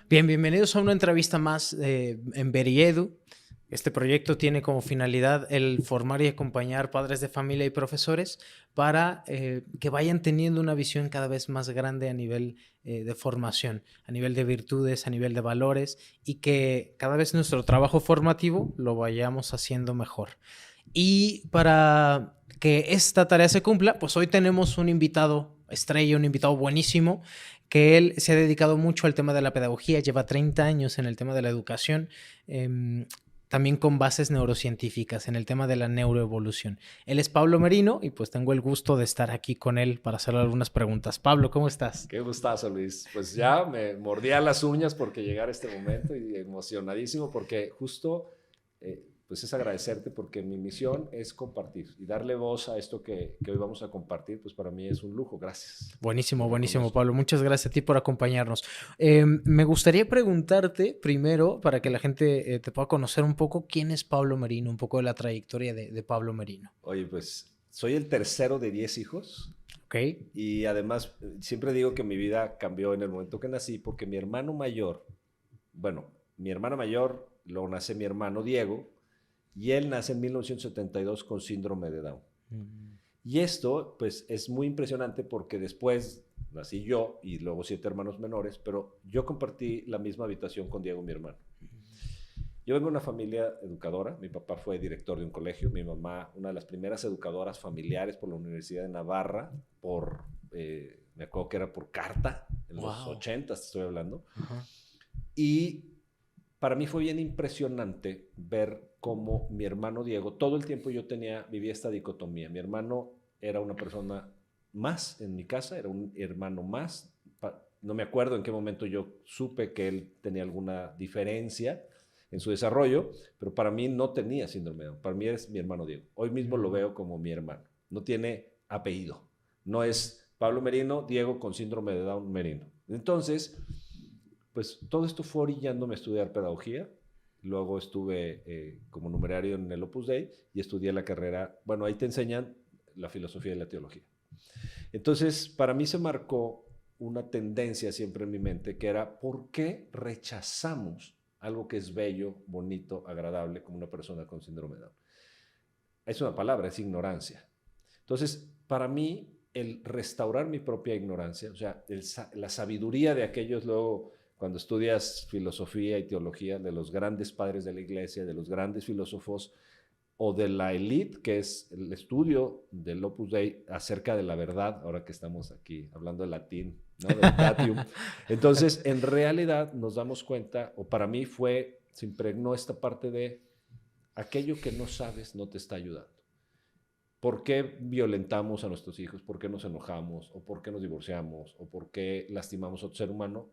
Bien, bienvenidos a una entrevista más en Veriedu. Este proyecto tiene como finalidad el formar y acompañar padres de familia y profesores para que vayan teniendo una visión cada vez más grande a nivel de formación, a nivel de virtudes, a nivel de valores, y que cada vez nuestro trabajo formativo lo vayamos haciendo mejor. Y para que esta tarea se cumpla, pues hoy tenemos un invitado estrella, un invitado buenísimo, que él se ha dedicado mucho al tema de la pedagogía, lleva 30 años en el tema de la educación, también con bases neurocientíficas en el tema de la neuroevolución. Él es Pablo Merino y pues tengo el gusto de estar aquí con él para hacerle algunas preguntas. Pablo, ¿cómo estás? Qué gustazo, Luis. Pues ya me mordía las uñas porque llegara este momento y emocionadísimo porque justo pues es agradecerte porque mi misión es compartir y darle voz a esto que hoy vamos a compartir, pues para mí es un lujo. Gracias. Buenísimo, Lo buenísimo, reconozco. Pablo. Muchas gracias a ti por acompañarnos. Me gustaría preguntarte primero, para que la gente te pueda conocer un poco, quién es Pablo Merino, un poco de la trayectoria de Pablo Merino. Oye, pues soy el tercero de 10 hijos ¿Ok? y además siempre digo que mi vida cambió en el momento que nací porque mi hermano mayor, bueno, mi hermana mayor, luego nace mi hermano Diego y él nace en 1972 con síndrome de Down. Y esto, pues, es muy impresionante porque después nací yo y luego 7 hermanos menores, pero yo compartí la misma habitación con Diego, mi hermano. Yo vengo de una familia educadora. Mi papá fue director de un colegio, mi mamá una de las primeras educadoras familiares por la Universidad de Navarra, me acuerdo que era por carta, en los 80 estoy hablando. Ajá. Y para mí fue bien impresionante ver cómo mi hermano Diego, todo el tiempo vivía esta dicotomía. Mi hermano era una persona más en mi casa, era un hermano más. No me acuerdo en qué momento yo supe que él tenía alguna diferencia en su desarrollo, pero para mí no tenía síndrome de Down. Para mí es mi hermano Diego. Hoy mismo lo veo como mi hermano. No tiene apellido. No es Pablo Merino, Diego con síndrome de Down Merino. Entonces, pues todo esto fue orillándome a estudiar pedagogía. Luego estuve como numerario en el Opus Dei y estudié la carrera, bueno, ahí te enseñan la filosofía y la teología. Entonces, para mí se marcó una tendencia siempre en mi mente que era, ¿por qué rechazamos algo que es bello, bonito, agradable como una persona con síndrome de Down? Es una palabra, es ignorancia. Entonces, para mí, el restaurar mi propia ignorancia, o sea, la sabiduría de aquellos luego, cuando estudias filosofía y teología, de los grandes padres de la iglesia, de los grandes filósofos, o de la élite, que es el estudio del Opus Dei acerca de la verdad, ahora que estamos aquí hablando de latín, ¿no? Del Datium. Entonces, en realidad nos damos cuenta, o para mí se impregnó esta parte de aquello que no sabes no te está ayudando. ¿Por qué violentamos a nuestros hijos? ¿Por qué nos enojamos? ¿O por qué nos divorciamos? ¿O por qué lastimamos a otro ser humano?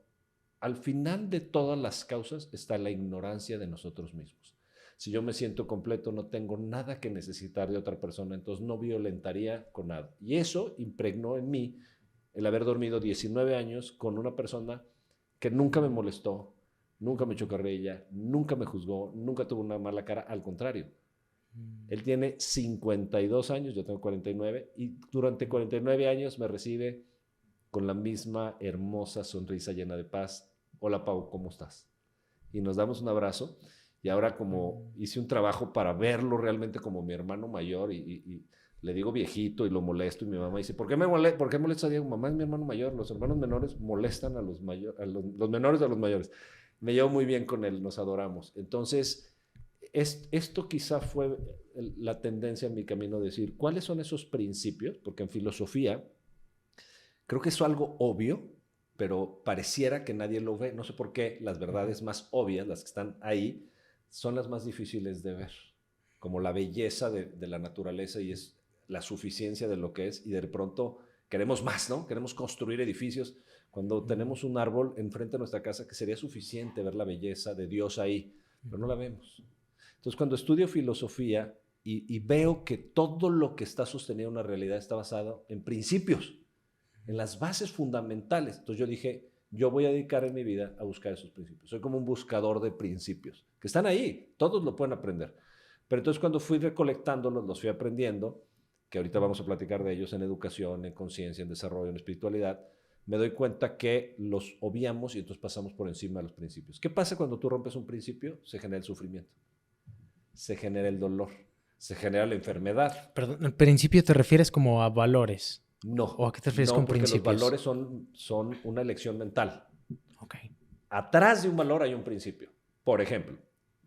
Al final de todas las causas está la ignorancia de nosotros mismos. Si yo me siento completo, no tengo nada que necesitar de otra persona, entonces no violentaría con nada. Y eso impregnó en mí el haber dormido 19 años con una persona que nunca me molestó, nunca me echó carrilla, nunca me juzgó, nunca tuvo una mala cara, al contrario. Él tiene 52 años, yo tengo 49, y durante 49 años me recibe con la misma hermosa sonrisa llena de paz. Hola, Pau, ¿cómo estás? Y nos damos un abrazo. Y ahora como hice un trabajo para verlo realmente como mi hermano mayor y le digo viejito y lo molesto y mi mamá dice, ¿por qué molesta a Diego? Mamá es mi hermano mayor, los hermanos menores molestan a los menores a los mayores. Me llevo muy bien con él, nos adoramos. Entonces, esto quizá fue la tendencia en mi camino de decir, ¿cuáles son esos principios? Porque en filosofía creo que es algo obvio, pero pareciera que nadie lo ve. No sé por qué las verdades más obvias, las que están ahí, son las más difíciles de ver, como la belleza de la naturaleza y es la suficiencia de lo que es, y de pronto queremos más, ¿no? Queremos construir edificios cuando tenemos un árbol enfrente de nuestra casa que sería suficiente ver la belleza de Dios ahí, pero no la vemos. Entonces, cuando estudio filosofía y veo que todo lo que está sostenido en una realidad está basado en principios, en las bases fundamentales. Entonces yo dije, yo voy a dedicar en mi vida a buscar esos principios. Soy como un buscador de principios, que están ahí, todos lo pueden aprender. Pero entonces cuando fui recolectándolos, los fui aprendiendo, que ahorita vamos a platicar de ellos en educación, en conciencia, en desarrollo, en espiritualidad, me doy cuenta que los obviamos y entonces pasamos por encima de los principios. ¿Qué pasa cuando tú rompes un principio? Se genera el sufrimiento, se genera el dolor, se genera la enfermedad. Perdón, ¿al principio te refieres como a valores? No, ¿O a qué te refieres no, con porque principios? los valores son una elección mental. Ok. Atrás de un valor hay un principio. Por ejemplo,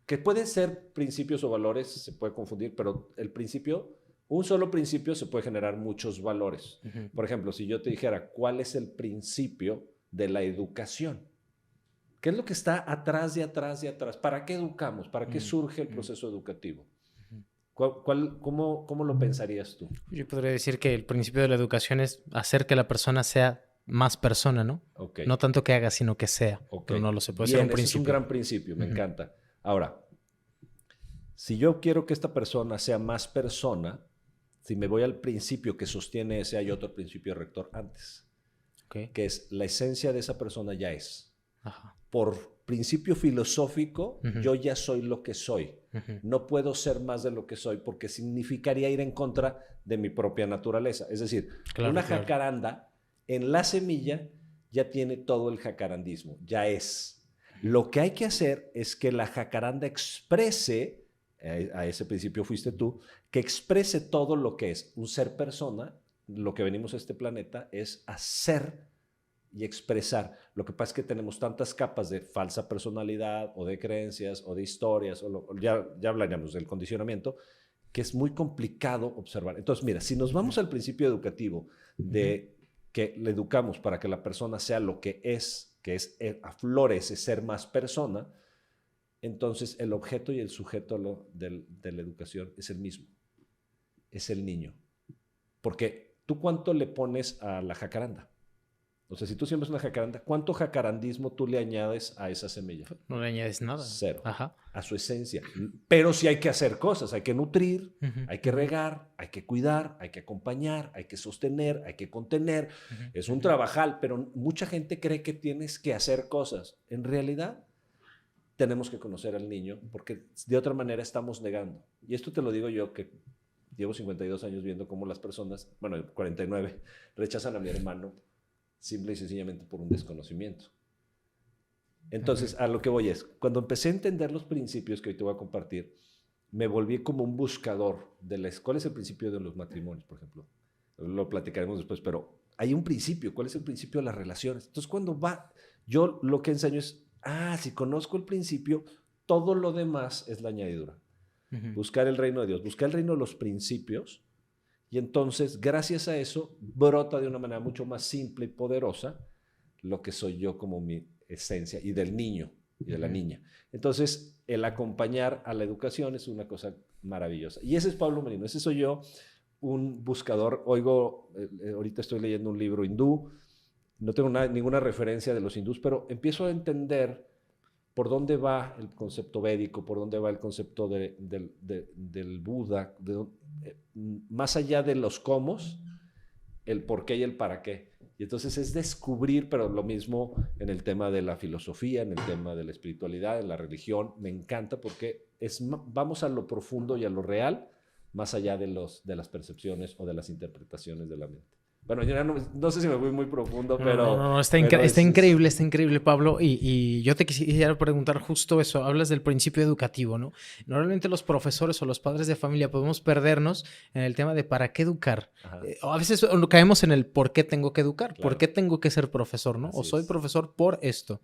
que pueden ser principios o valores, se puede confundir, pero el principio, un solo principio se puede generar muchos valores. Ujú. Por ejemplo, si yo te dijera, ¿cuál es el principio de la educación? ¿Qué es lo que está atrás de atrás de atrás? ¿Para qué educamos? ¿Para qué surge el proceso educativo? ¿Cómo lo pensarías tú? Yo podría decir que el principio de la educación es hacer que la persona sea más persona, ¿no? Ok. No tanto que haga, sino que sea. Ok. Pero no lo sé, puede Bien, ser un ese es principio. un gran principio, me encanta. Ahora, si yo quiero que esta persona sea más persona, si me voy al principio que sostiene ese, hay otro principio rector antes, Ok. que es la esencia de esa persona ya es. Ajá. Por principio filosófico, Ujú. yo ya soy lo que soy. Ujú. No puedo ser más de lo que soy porque significaría ir en contra de mi propia naturaleza. Es decir, Claro, una claro. jacaranda en la semilla ya tiene todo el jacarandismo, ya es. Lo que hay que hacer es que la jacaranda exprese, a ese principio fuiste tú, que exprese todo lo que es un ser persona. Lo que venimos a este planeta es hacer y expresar. Lo que pasa es que tenemos tantas capas de falsa personalidad o de creencias o de historias, ya hablaríamos del condicionamiento, que es muy complicado observar. Entonces, mira, si nos vamos al principio educativo de que le educamos para que la persona sea lo que es aflore ese ser más persona, entonces el objeto y el sujeto de la educación es el mismo, es el niño. Porque tú cuánto le pones a la jacaranda. O sea, si tú siembras una jacaranda, ¿cuánto jacarandismo tú le añades a esa semilla? No le añades nada. Cero. Ajá. A su esencia. Pero sí hay que hacer cosas, hay que nutrir, Ujú. hay que regar, hay que cuidar, hay que acompañar, hay que sostener, hay que contener. Ujú. Es un trabajal, pero mucha gente cree que tienes que hacer cosas. En realidad, tenemos que conocer al niño porque de otra manera estamos negando. Y esto te lo digo yo que llevo 52 años viendo cómo las personas, bueno, 49, rechazan a mi hermano simple y sencillamente por un desconocimiento. Entonces, a lo que voy es, cuando empecé a entender los principios que hoy te voy a compartir, me volví como un buscador de cuál es el principio de los matrimonios, por ejemplo. Lo platicaremos después, pero hay un principio. ¿Cuál es el principio de las relaciones? Entonces, yo lo que enseño es, si conozco el principio, todo lo demás es la añadidura. Ujú. Buscar el reino de Dios, buscar el reino de los principios, y entonces, gracias a eso, brota de una manera mucho más simple y poderosa lo que soy yo como mi esencia, y del niño y de la niña. Entonces, el acompañar a la educación es una cosa maravillosa. Y ese es Pablo Merino, ese soy yo, un buscador. Ahorita estoy leyendo un libro hindú, no tengo ninguna referencia de los hindús, pero empiezo a entender por dónde va el concepto védico, por dónde va el concepto del Buda, más allá de los cómo, el por qué y el para qué. Y entonces es descubrir, pero lo mismo en el tema de la filosofía, en el tema de la espiritualidad, en la religión. Me encanta porque vamos a lo profundo y a lo real, más allá de las percepciones o de las interpretaciones de la mente. Bueno, yo no sé si me voy muy profundo, pero... No, está increíble, Pablo. Y yo te quisiera preguntar justo eso. Hablas del principio educativo, ¿no? Normalmente los profesores o los padres de familia podemos perdernos en el tema de para qué educar. A veces caemos en el por qué tengo que educar, Claro. por qué tengo que ser profesor, ¿no? Así O soy es. profesor por esto.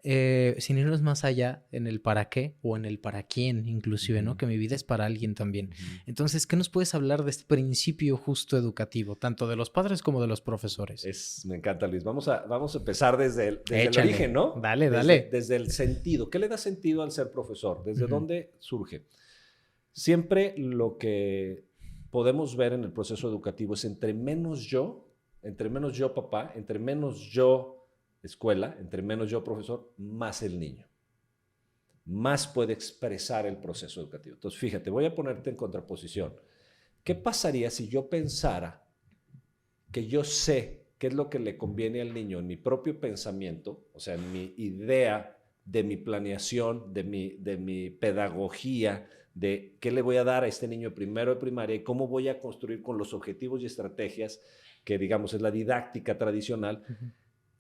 Sin irnos más allá en el para qué o en el para quién, inclusive, ¿no? Que mi vida es para alguien también. Entonces, ¿qué nos puedes hablar de este principio justo educativo, tanto de los padres como de los profesores? Me encanta, Luis. Vamos a empezar desde el origen, ¿no? Dale. Desde el sentido. ¿Qué le da sentido al ser profesor? ¿Desde dónde surge? Siempre lo que podemos ver en el proceso educativo es entre menos yo papá, entre menos yo escuela, entre menos yo profesor, más el niño. Más puede expresar el proceso educativo. Entonces, fíjate, voy a ponerte en contraposición. ¿Qué pasaría si yo pensara que yo sé qué es lo que le conviene al niño en mi propio pensamiento, o sea, en mi idea de mi planeación, de mi pedagogía, de qué le voy a dar a este niño primero de primaria y cómo voy a construir con los objetivos y estrategias que, digamos, es la didáctica tradicional?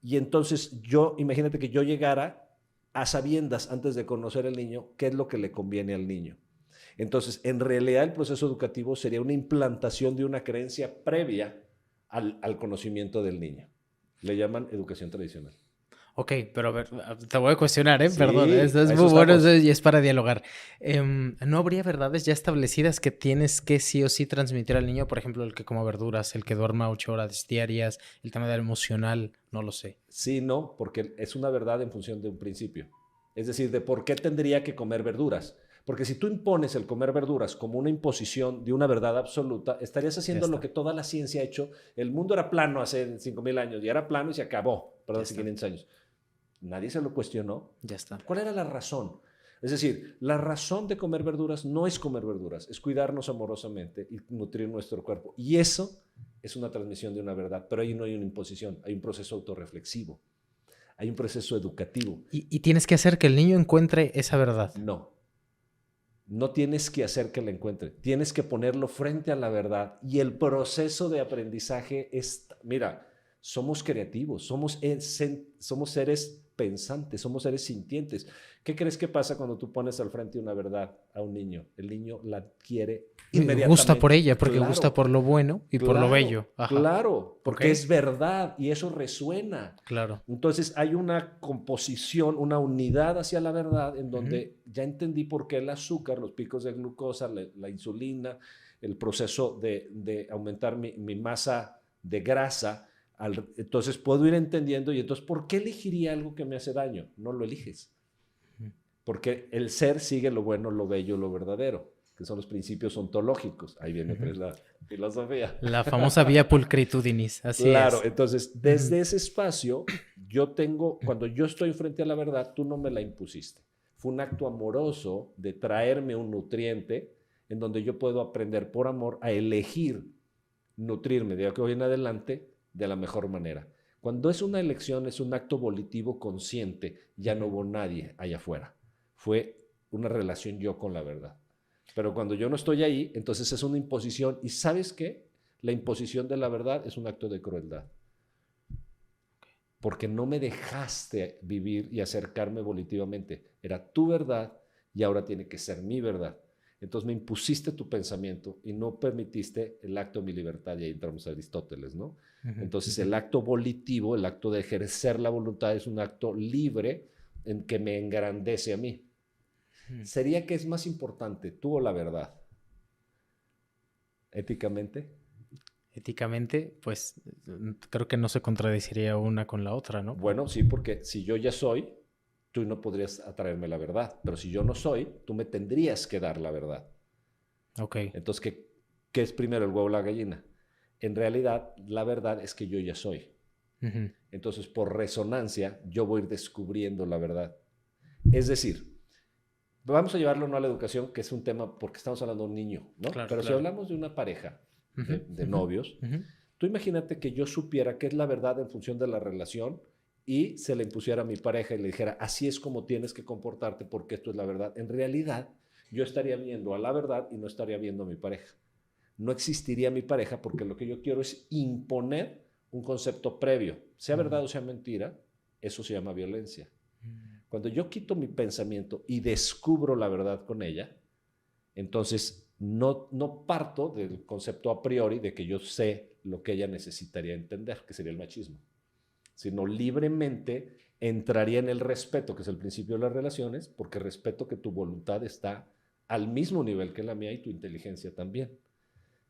Y entonces imagínate que yo llegara a sabiendas antes de conocer al niño, qué es lo que le conviene al niño. Entonces, en realidad el proceso educativo sería una implantación de una creencia previa al conocimiento del niño. Le llaman educación tradicional. Ok, pero a ver, te voy a cuestionar, Sí, perdón, esto es a muy eso bueno estamos. y es para dialogar. ¿No habría verdades ya establecidas que tienes que sí o sí transmitir al niño? Por ejemplo, el que coma verduras, el que duerma 8 horas diarias, el tema del emocional, no lo sé. Sí, no, porque es una verdad en función de un principio. Es decir, de por qué tendría que comer verduras. Porque si tú impones el comer verduras como una imposición de una verdad absoluta, estarías Ya haciendo lo está, que toda la ciencia ha hecho. El mundo era plano hace 5,000 años y era plano y se acabó, ya perdón, hace está, 500 años. Nadie se lo cuestionó. ya está. ¿Cuál era la razón? Es decir, la razón de comer verduras no es comer verduras, es cuidarnos amorosamente y nutrir nuestro cuerpo. Y eso es una transmisión de una verdad, pero ahí no hay una imposición, hay un proceso autorreflexivo, hay un proceso educativo. Y tienes que hacer que el niño encuentre esa verdad. No, no tienes que hacer que la encuentre, tienes que ponerlo frente a la verdad y el proceso de aprendizaje es, mira, somos creativos, somos seres pensantes, somos seres sintientes. ¿Qué crees que pasa cuando tú pones al frente una verdad a un niño? El niño la adquiere Gusta por inmediatamente. ella, porque gusta Claro, por lo bueno y por lo claro, bello. Ajá. claro, Ok, porque es verdad y eso resuena. claro. Entonces hay una composición, una unidad hacia la verdad en Ujú. donde ya entendí por qué el azúcar, los picos de glucosa, la insulina, el proceso de aumentar mi masa de grasa. Entonces puedo ir entendiendo y entonces, ¿por qué elegiría algo que me hace daño? No lo eliges. Porque el ser sigue lo bueno, lo bello, lo verdadero, que son los principios ontológicos. Ahí viene otra Ujú. vez la filosofía. La famosa vía pulcritudinis, así Claro, es. entonces Ujú. desde ese espacio cuando yo estoy frente a la verdad, tú no me la impusiste. Fue un acto amoroso de traerme un nutriente en donde yo puedo aprender por amor a elegir nutrirme de aquí en adelante de la mejor manera. Cuando es una elección, es un acto volitivo consciente, ya no hubo nadie allá afuera. Fue una relación yo con la verdad. Pero cuando yo no estoy ahí, entonces es una imposición. ¿Y sabes qué? La imposición de la verdad es un acto de crueldad. Porque no me dejaste vivir y acercarme volitivamente. Era tu verdad y ahora tiene que ser mi verdad. Entonces me impusiste tu pensamiento y no permitiste el acto de mi libertad, y ahí entramos a Aristóteles, ¿no? Ujú, Entonces ujú. el acto volitivo, el acto de ejercer la voluntad es un acto libre en que me engrandece a mí. Ujú. ¿Sería que es más importante tú o la verdad? Éticamente. Éticamente, pues creo que no se contradeciría una con la otra, ¿no? Bueno, sí, porque si yo ya soy, tú no podrías atraerme la verdad, pero si yo no soy, tú me tendrías que dar la verdad. Ok. Entonces, ¿qué es primero, el huevo o la gallina? En realidad, la verdad es que yo ya soy. Ujú. Entonces, por resonancia, yo voy a ir descubriendo la verdad. Es decir, vamos a llevarlo no a la educación, que es un tema porque estamos hablando de un niño, ¿no? Claro, Pero si claro. hablamos de una pareja Ujú, de ujú, novios, ujú. tú imagínate que yo supiera qué es la verdad en función de la relación y se le impusiera a mi pareja y le dijera, así es como tienes que comportarte porque esto es la verdad. En realidad, yo estaría viendo a la verdad y no estaría viendo a mi pareja. No existiría mi pareja porque lo que yo quiero es imponer un concepto previo, sea verdad o sea mentira, eso se llama violencia. Cuando yo quito mi pensamiento y descubro la verdad con ella, entonces no parto del concepto a priori de que yo sé lo que ella necesitaría entender, que sería el machismo, sino libremente entraría en el respeto, que es el principio de las relaciones, porque respeto que tu voluntad está al mismo nivel que la mía y tu inteligencia también.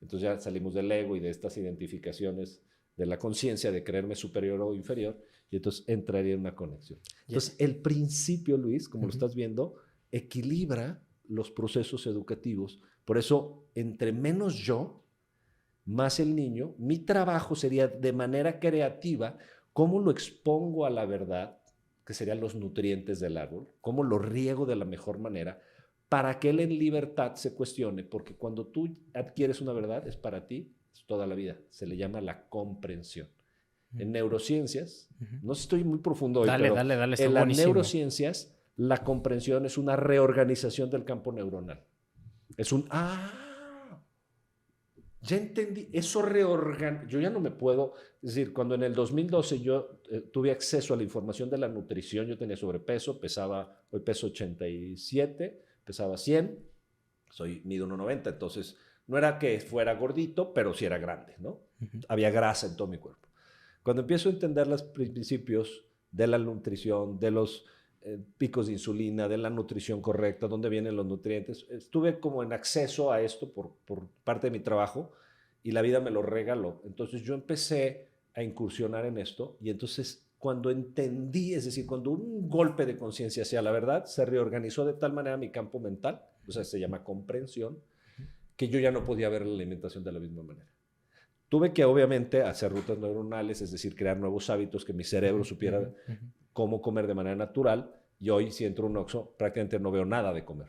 Entonces ya salimos del ego y de estas identificaciones de la conciencia de creerme superior o inferior, y entonces entraría en una conexión. Ya. Entonces el principio, Luis, como lo Ujú. estás viendo, equilibra los procesos educativos. Por eso, entre menos yo, más el niño, mi trabajo sería de manera creativa cómo lo expongo a la verdad, que serían los nutrientes del árbol, cómo lo riego de la mejor manera, para que él en libertad se cuestione, porque cuando tú adquieres una verdad es para ti, es toda la vida, se le llama la comprensión. En neurociencias, Ujú. no sé si estoy muy profundo hoy, Dale, pero dale, dale, está en las buenísimo. neurociencias la comprensión es una reorganización del campo neuronal. Es un, Ya entendí, eso yo ya no me puedo, es decir, cuando en el 2012 yo tuve acceso a la información de la nutrición, yo tenía sobrepeso, hoy peso 87, pesaba 100, mido 1,90, entonces no era que fuera gordito, pero sí era grande, ¿no? Había grasa en todo mi cuerpo. Cuando empiezo a entender los principios de la nutrición, de los picos de insulina, de la nutrición correcta, dónde vienen los nutrientes. Estuve como en acceso a esto por parte de mi trabajo y la vida me lo regaló. Entonces yo empecé a incursionar en esto y entonces cuando entendí, es decir, cuando un golpe de conciencia hacia la verdad, se reorganizó de tal manera mi campo mental, o sea, se llama comprensión, que yo ya no podía ver la alimentación de la misma manera. Tuve que obviamente hacer rutas neuronales, es decir, crear nuevos hábitos, que mi cerebro supiera cómo comer de manera natural, y hoy si entro a un Oxxo prácticamente no veo nada de comer.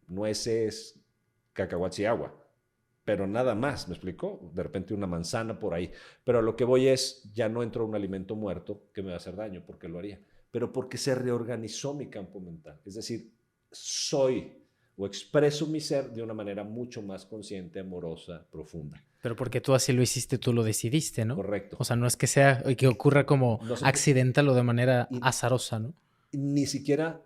Nueces, cacahuates y agua, pero nada más, ¿me explicó? De repente una manzana por ahí. Pero a lo que voy es, ya no entro a un alimento muerto que me va a hacer daño, porque lo haría, pero porque se reorganizó mi campo mental. Es decir, soy o expreso mi ser de una manera mucho más consciente, amorosa, profunda. Pero porque tú así lo hiciste, tú lo decidiste, ¿no? Correcto. O sea, no es que sea, que ocurra como accidental o de manera azarosa, ¿no? Ni siquiera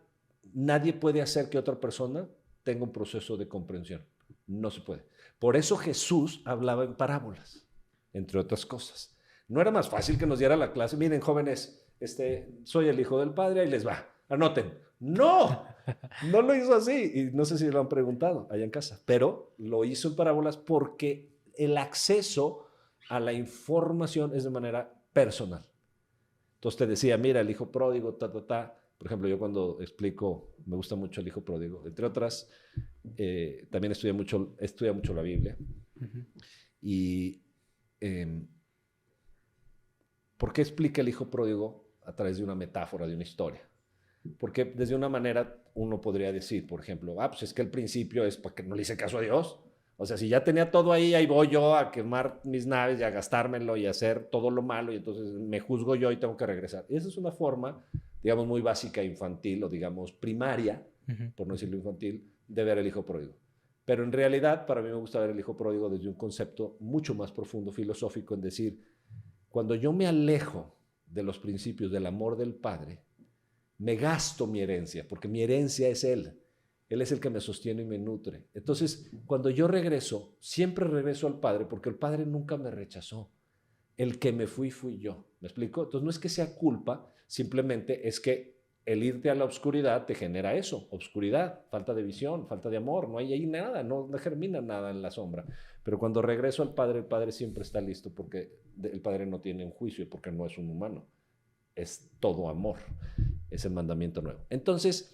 nadie puede hacer que otra persona tenga un proceso de comprensión. No se puede. Por eso Jesús hablaba en parábolas, entre otras cosas. No era más fácil que nos diera la clase. Miren, jóvenes, soy el hijo del Padre, ahí les va. Anoten. ¡No! No lo hizo así. Y no sé si lo han preguntado allá en casa, pero lo hizo en parábolas porque el acceso a la información es de manera personal. Entonces te decía, mira, el hijo pródigo, Por ejemplo, yo cuando explico, me gusta mucho el hijo pródigo. Entre otras, también estudia mucho la Biblia. Y ¿por qué explica el hijo pródigo a través de una metáfora, de una historia? Porque desde una manera uno podría decir, por ejemplo, pues es que el principio es para que no le hice caso a Dios. O sea, si ya tenía todo ahí voy yo a quemar mis naves y a gastármelo y a hacer todo lo malo, y entonces me juzgo yo y tengo que regresar. Y esa es una forma, digamos, muy básica, infantil, o digamos primaria, por no decirlo infantil, de ver el hijo pródigo. Pero en realidad, para mí me gusta ver el hijo pródigo desde un concepto mucho más profundo, filosófico, en decir, cuando yo me alejo de los principios del amor del Padre, me gasto mi herencia, porque mi herencia es Él. Él es el que me sostiene y me nutre. Entonces, cuando yo regreso, siempre regreso al Padre, porque el Padre nunca me rechazó. El que me fui yo. ¿Me explico? Entonces, no es que sea culpa, simplemente es que el irte a la oscuridad te genera eso, oscuridad, falta de visión, falta de amor, no hay ahí nada, no germina nada en la sombra. Pero cuando regreso al Padre, el Padre siempre está listo, porque el Padre no tiene un juicio, porque no es un humano, es todo amor. Es el mandamiento nuevo. Entonces,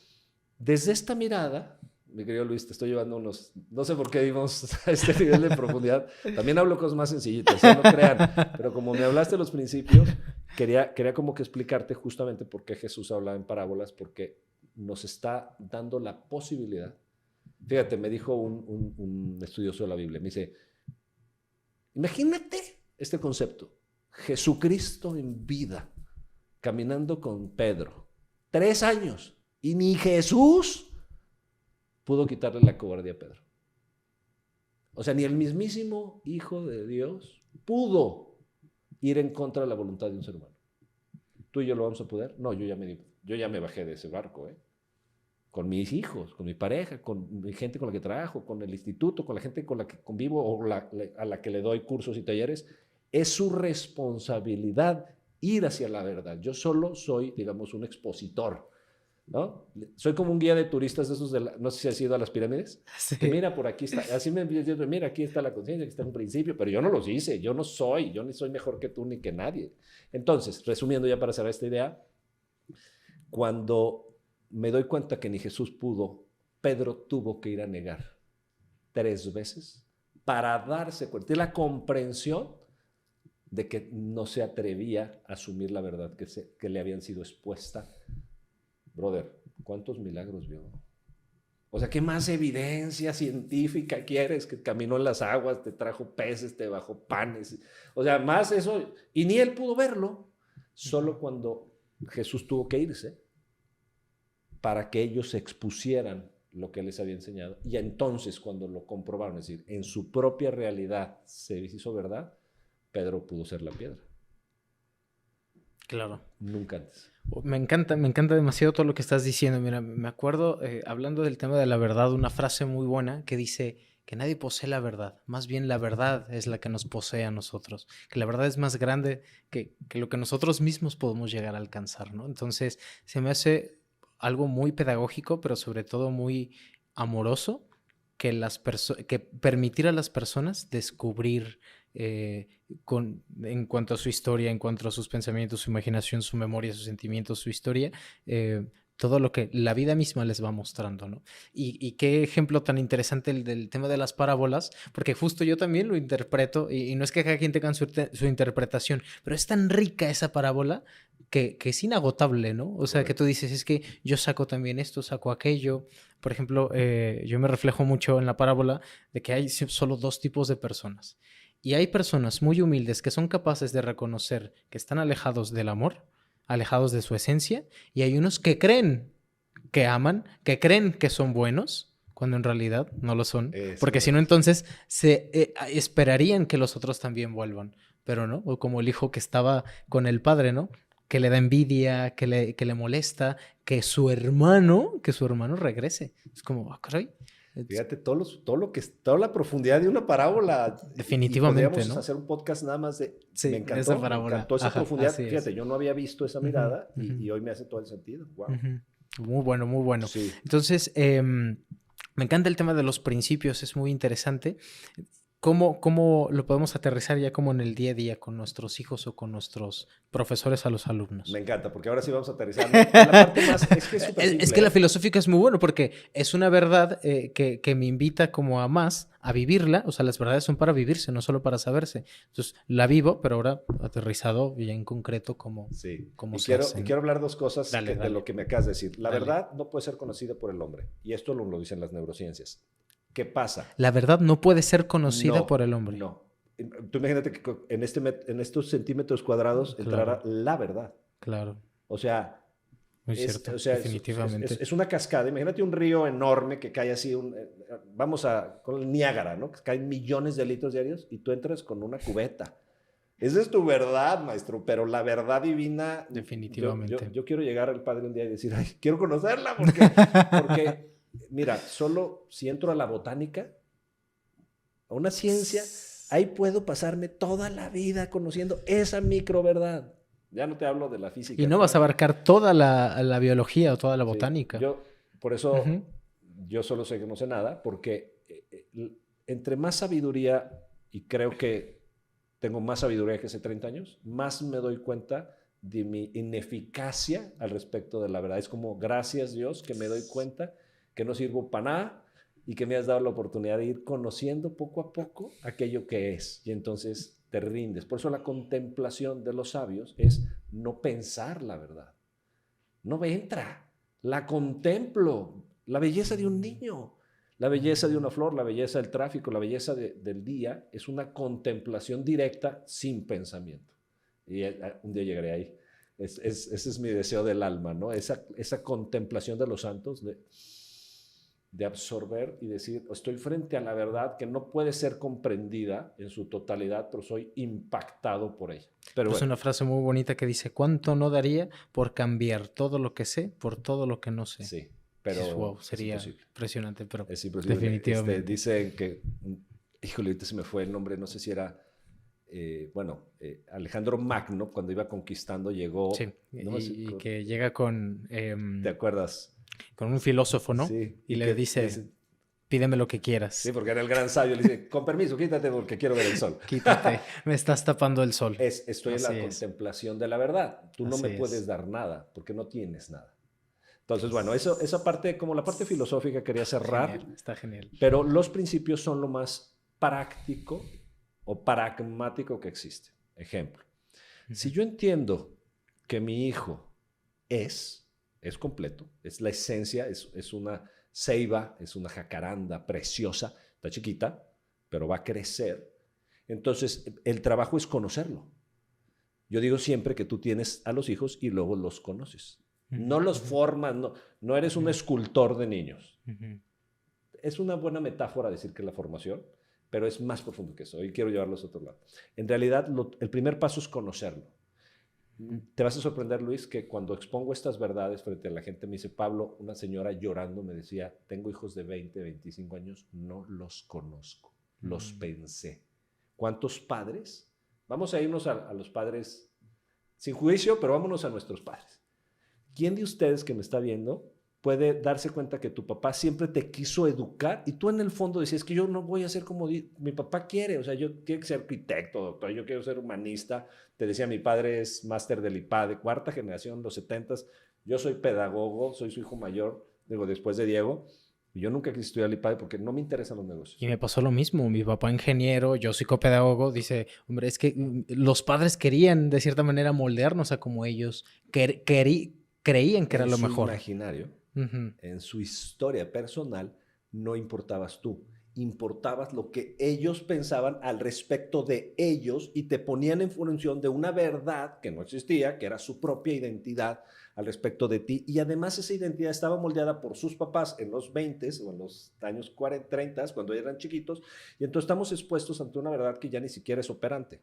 desde esta mirada, mi querido Luis, te estoy llevando no sé por qué dimos a este nivel de profundidad. También hablo cosas más sencillitas, no crean, pero como me hablaste de los principios, quería como que explicarte justamente por qué Jesús habla en parábolas, porque nos está dando la posibilidad. Fíjate, me dijo un estudioso de la Biblia, me dice, imagínate este concepto, Jesucristo en vida, caminando con Pedro, 3 años, y ni Jesús pudo quitarle la cobardía a Pedro. O sea, ni el mismísimo Hijo de Dios pudo ir en contra de la voluntad de un ser humano. ¿Tú y yo lo vamos a poder? No, yo ya me bajé de ese barco, con mis hijos, con mi pareja, con mi gente con la que trabajo, con el instituto, con la gente con la que convivo o a la que le doy cursos y talleres. Es su responsabilidad ir hacia la verdad. Yo solo soy, digamos, un expositor, ¿no? Soy como un guía de turistas de esos, no sé si has ido a las pirámides, sí. Que mira, por aquí está, así me diciendo, mira, aquí está la conciencia, aquí está un principio, pero yo no los hice, yo ni soy mejor que tú ni que nadie. Entonces, resumiendo ya para cerrar esta idea, cuando me doy cuenta que ni Jesús pudo, Pedro tuvo que ir a negar 3 veces para darse cuenta de la comprensión de que no se atrevía a asumir la verdad que le habían sido expuesta. Brother, ¿cuántos milagros vio? O sea, ¿qué más evidencia científica quieres? Que caminó en las aguas, te trajo peces, te bajó panes. O sea, más eso. Y ni él pudo verlo. Solo cuando Jesús tuvo que irse para que ellos se expusieran lo que él les había enseñado. Y entonces, cuando lo comprobaron, es decir, en su propia realidad se hizo verdad, Pedro pudo ser la piedra. Claro. Nunca antes. Me encanta demasiado todo lo que estás diciendo. Mira, me acuerdo, hablando del tema de la verdad, una frase muy buena que dice que nadie posee la verdad, más bien la verdad es la que nos posee a nosotros, que la verdad es más grande que lo que nosotros mismos podemos llegar a alcanzar, ¿no? Entonces, se me hace algo muy pedagógico, pero sobre todo muy amoroso, que permitir a las personas descubrir en cuanto a su historia, en cuanto a sus pensamientos, su imaginación, su memoria, sus sentimientos, su historia, todo lo que la vida misma les va mostrando, ¿no? Y qué ejemplo tan interesante el del tema de las parábolas, porque justo yo también lo interpreto, y no es que cada quien tenga su interpretación, pero es tan rica esa parábola que es inagotable, ¿no? O sea, Correcto. que tú dices, es que yo saco también esto, saco aquello. Por ejemplo, yo me reflejo mucho en la parábola de que hay solo dos tipos de personas. Y hay personas muy humildes que son capaces de reconocer que están alejados del amor, alejados de su esencia, y hay unos que creen que aman, que creen que son buenos, cuando en realidad no lo son. Porque si no, entonces esperarían que los otros también vuelvan. Pero no, o como el hijo que estaba con el padre, ¿no? Que le da envidia, que le molesta, que su hermano regrese. Es como, caray. Fíjate, toda la profundidad de una parábola. Definitivamente, y podríamos ¿no? hacer un podcast nada más de... Sí, me encantó, esa parábola. me encantó esa profundidad. Fíjate, Es. yo no había visto esa mirada y hoy me hace todo el sentido. Wow. Muy bueno, muy bueno. Sí. Entonces, me encanta el tema de los principios, es muy interesante. ¿Cómo lo podemos aterrizar ya como en el día a día con nuestros hijos o con nuestros profesores a los alumnos? Me encanta, porque ahora sí vamos a aterrizar. En la parte más, es que es súper simple. Es que la filosófica es muy bueno porque es una verdad que me invita como a más, a vivirla. O sea, las verdades son para vivirse, no solo para saberse. Entonces, la vivo, pero ahora aterrizado y en concreto como, sí. como y quiero hablar dos cosas Dale. de lo que me acabas de decir. La Dale. verdad no puede ser conocida por el hombre. Y esto lo dicen las neurociencias. ¿Qué pasa? La verdad no puede ser conocida por el hombre. No. Tú imagínate que en estos centímetros cuadrados entrara la verdad. Claro. O sea, muy cierto, definitivamente. Es una cascada. Imagínate un río enorme que cae así, con el Niágara, ¿no? Que caen millones de litros diarios y tú entras con una cubeta. Esa es tu verdad, maestro, pero la verdad divina... Definitivamente. Yo quiero llegar al Padre un día y decir, ay, quiero conocerla, porque mira, solo si entro a la botánica, a una ciencia, ahí puedo pasarme toda la vida conociendo esa microverdad. Ya no te hablo de la física. Y no vas a abarcar toda la biología o toda la botánica. Sí, por eso, yo solo sé que no sé nada, porque entre más sabiduría, y creo que tengo más sabiduría que hace 30 años, más me doy cuenta de mi ineficacia al respecto de la verdad. Es como, gracias Dios, que me doy cuenta que no sirvo para nada y que me has dado la oportunidad de ir conociendo poco a poco aquello que es. Y entonces te rindes. Por eso la contemplación de los sabios es no pensar la verdad. No me entra. La contemplo. La belleza de un niño, la belleza de una flor, la belleza del tráfico, la belleza del día es una contemplación directa sin pensamiento. Y un día llegaré ahí. Ese es mi deseo del alma, ¿no? Esa contemplación de los santos, de absorber y decir, estoy frente a la verdad que no puede ser comprendida en su totalidad, pero soy impactado por ella. Pero es una frase muy bonita que dice, ¿cuánto no daría por cambiar todo lo que sé por todo lo que no sé? Sí, pero wow, sería impresionante, pero es imposible. Definitivamente. Dicen que, híjole, ahorita se me fue el nombre, no sé si era... Alejandro Magno, cuando iba conquistando, llegó... Sí, y que llega con... ¿te acuerdas? Con un filósofo, ¿no? Sí. Y le dice, pídeme lo que quieras. Sí, porque era el gran sabio. Le dice, con permiso, quítate porque quiero ver el sol. Quítate, me estás tapando el sol. Estoy en la contemplación de la verdad. Tú no me puedes dar nada porque no tienes nada. Entonces, bueno, esa parte, como la parte filosófica quería cerrar. Genial, está genial. Pero los principios son lo más práctico o pragmático que existe. Ejemplo, si yo entiendo que mi hijo es completo, es la esencia, es una ceiba, es una jacaranda preciosa, está chiquita, pero va a crecer. Entonces, el trabajo es conocerlo. Yo digo siempre que tú tienes a los hijos y luego los conoces. No los formas, no eres un escultor de niños. Es una buena metáfora decir que es la formación, pero es más profundo que eso. Y quiero llevarlos a otro lado. En realidad, el primer paso es conocerlo. Te vas a sorprender, Luis, que cuando expongo estas verdades frente a la gente, me dice, Pablo, una señora llorando me decía, tengo hijos de 20, 25 años, no los conozco, los pensé. ¿Cuántos padres? Vamos a irnos a los padres sin juicio, pero vámonos a nuestros padres. ¿Quién de ustedes que me está viendo puede darse cuenta que tu papá siempre te quiso educar y tú en el fondo decías que yo no voy a ser como mi papá quiere? O sea, yo quiero ser arquitecto, doctor, yo quiero ser humanista. Te decía, mi padre es máster del IPAD de cuarta generación, los 70s. Yo soy pedagogo, soy su hijo mayor, digo, después de Diego. Y yo nunca quise estudiar el IPAD porque no me interesan los negocios. Y me pasó lo mismo. Mi papá ingeniero, yo psicopedagogo, dice, hombre, es que los padres querían de cierta manera moldearnos a como ellos creían que era lo mejor. En su imaginario, en su historia personal, no importabas tú. Importabas lo que ellos pensaban al respecto de ellos y te ponían en función de una verdad que no existía, que era su propia identidad al respecto de ti. Y además esa identidad estaba moldeada por sus papás en los 20s o en los años 40, 30, cuando eran chiquitos. Y entonces estamos expuestos ante una verdad que ya ni siquiera es operante.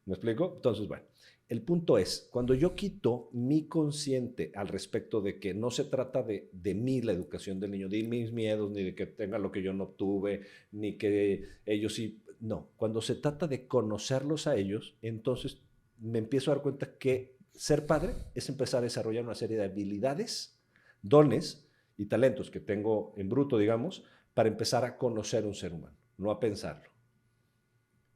¿Me explico? Entonces, bueno, el punto es, cuando yo quito mi consciente al respecto de que no se trata de mí la educación del niño, de mis miedos, ni de que tenga lo que yo no obtuve, ni que ellos sí, no. Cuando se trata de conocerlos a ellos, entonces me empiezo a dar cuenta que ser padre es empezar a desarrollar una serie de habilidades, dones y talentos que tengo en bruto, digamos, para empezar a conocer un ser humano, no a pensarlo.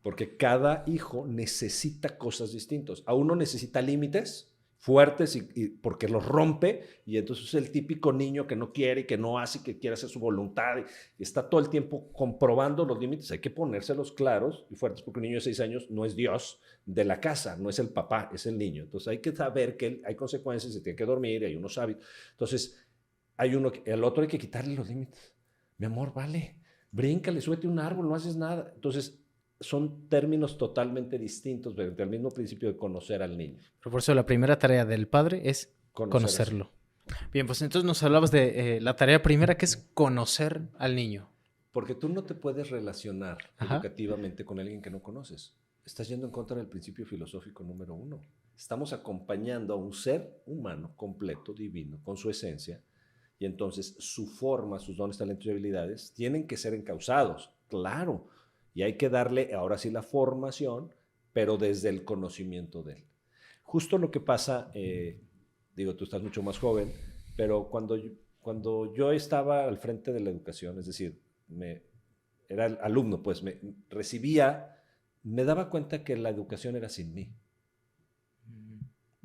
Porque cada hijo necesita cosas distintas. A uno necesita límites fuertes y porque los rompe, y entonces es el típico niño que no quiere y que no hace y que quiere hacer su voluntad y está todo el tiempo comprobando los límites. Hay que ponérselos claros y fuertes porque un niño de 6 años no es Dios de la casa, no es el papá, es el niño. Entonces hay que saber que hay consecuencias, se tiene que dormir y hay unos hábitos. Entonces el otro hay que quitarle los límites. Mi amor, vale, bríncale, súbete a un árbol, no haces nada. Entonces son términos totalmente distintos frente al mismo principio de conocer al niño. Pero por eso la primera tarea del padre es conocerlo. Bien, pues entonces nos hablabas de la tarea primera, que es conocer al niño. Porque tú no te puedes relacionar educativamente con alguien que no conoces. Estás yendo en contra del principio filosófico número 1. Estamos acompañando a un ser humano completo, divino, con su esencia, y entonces su forma, sus dones, talentos y habilidades tienen que ser encausados, claro. Y hay que darle, ahora sí, la formación, pero desde el conocimiento de él. Justo lo que pasa, digo, tú estás mucho más joven, pero cuando yo estaba al frente de la educación, es decir, era alumno, pues me daba cuenta que la educación era sin mí.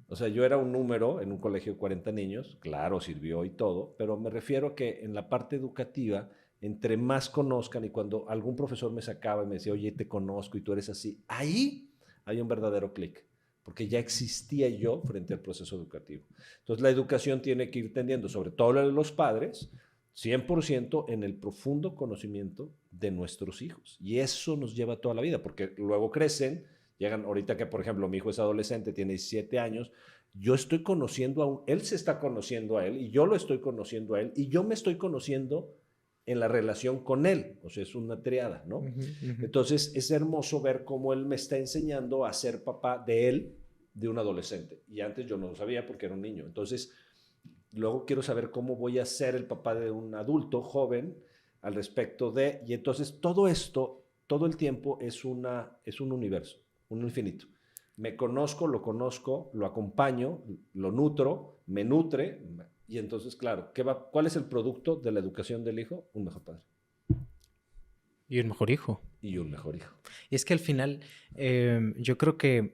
O sea, yo era un número en un colegio de 40 niños, claro, sirvió y todo, pero me refiero a que en la parte educativa, entre más conozcan, y cuando algún profesor me sacaba y me decía, oye, te conozco y tú eres así, ahí hay un verdadero clic, porque ya existía yo frente al proceso educativo. Entonces la educación tiene que ir tendiendo, sobre todo la de los padres, 100% en el profundo conocimiento de nuestros hijos. Y eso nos lleva toda la vida, porque luego crecen, llegan, ahorita que por ejemplo mi hijo es adolescente, tiene 17 años, yo estoy conociendo él se está conociendo a él, y yo lo estoy conociendo a él, y yo me estoy conociendo en la relación con él, o sea, es una triada, ¿no? Entonces, es hermoso ver cómo él me está enseñando a ser papá de él, de un adolescente, y antes yo no lo sabía porque era un niño. Entonces, luego quiero saber cómo voy a ser el papá de un adulto joven al respecto de, y entonces todo esto, todo el tiempo es un universo, un infinito. Me conozco, lo acompaño, lo nutro, me nutre. Y entonces, claro, ¿cuál es el producto de la educación del hijo? Un mejor padre. Y un mejor hijo. Y un mejor hijo. Y es que al final, yo creo que,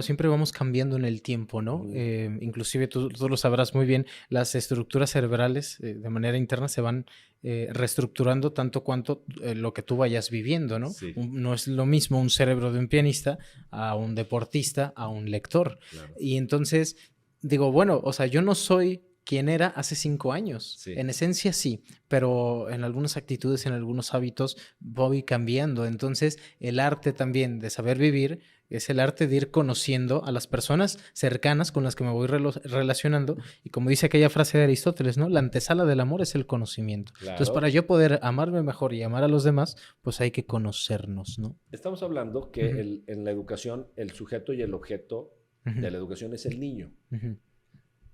siempre vamos cambiando en el tiempo, ¿no? Inclusive tú lo sabrás muy bien, las estructuras cerebrales de manera interna se van reestructurando tanto cuanto lo que tú vayas viviendo, ¿no? Sí. No es lo mismo un cerebro de un pianista a un deportista, a un lector. Claro. Y entonces digo, bueno, o sea, yo no soy quien era hace 5 años. Sí. En esencia sí, pero en algunas actitudes, en algunos hábitos voy cambiando. Entonces el arte también de saber vivir es el arte de ir conociendo a las personas cercanas con las que me voy relacionando. Y como dice aquella frase de Aristóteles, ¿no? La antesala del amor es el conocimiento. Claro. Entonces, para yo poder amarme mejor y amar a los demás, pues hay que conocernos, ¿no? Estamos hablando que en la educación el sujeto y el objeto de la educación es el niño.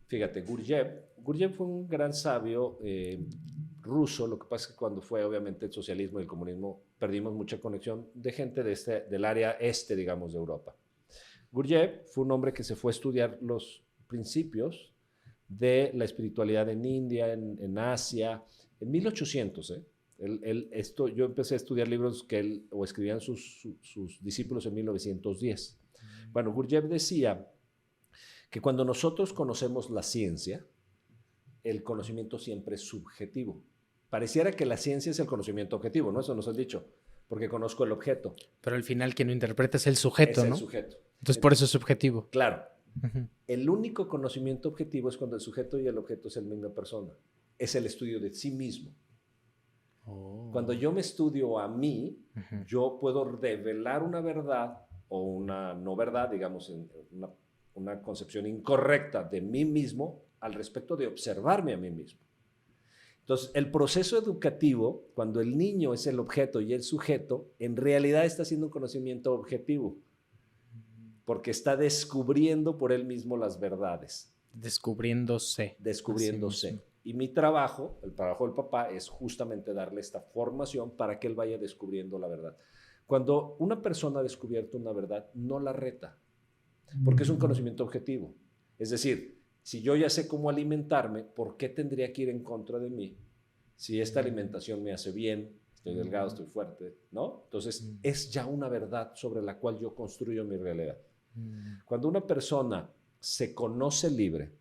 Fíjate, Gurdjieff fue un gran sabio ruso. Lo que pasa es que cuando fue obviamente el socialismo y el comunismo perdimos mucha conexión de gente del área este, digamos, de Europa. Gurdjieff fue un hombre que se fue a estudiar los principios de la espiritualidad en India, en Asia, en 1800. Yo empecé a estudiar libros que él o escribían sus discípulos en 1910. Bueno, Gurdjieff decía que cuando nosotros conocemos la ciencia, el conocimiento siempre es subjetivo. Pareciera que la ciencia es el conocimiento objetivo, ¿no? Eso nos han dicho, porque conozco el objeto. Pero al final quien lo interpreta es el sujeto, ¿no? Es el sujeto. Entonces por eso es subjetivo. Claro. El único conocimiento objetivo es cuando el sujeto y el objeto es la misma persona. Es el estudio de sí mismo. Cuando yo me estudio a mí, yo puedo revelar una verdad o una no verdad, digamos, una concepción incorrecta de mí mismo al respecto de observarme a mí mismo. Entonces, el proceso educativo, cuando el niño es el objeto y el sujeto, en realidad está haciendo un conocimiento objetivo, porque está descubriendo por él mismo las verdades. Descubriéndose. Y mi trabajo, el trabajo del papá, es justamente darle esta formación para que él vaya descubriendo la verdad. Cuando una persona ha descubierto una verdad, no la reta, porque es un conocimiento objetivo. Es decir, si yo ya sé cómo alimentarme, ¿por qué tendría que ir en contra de mí? Si esta alimentación me hace bien, estoy delgado, estoy fuerte, ¿no? Entonces, es ya una verdad sobre la cual yo construyo mi realidad. Cuando una persona se conoce libre,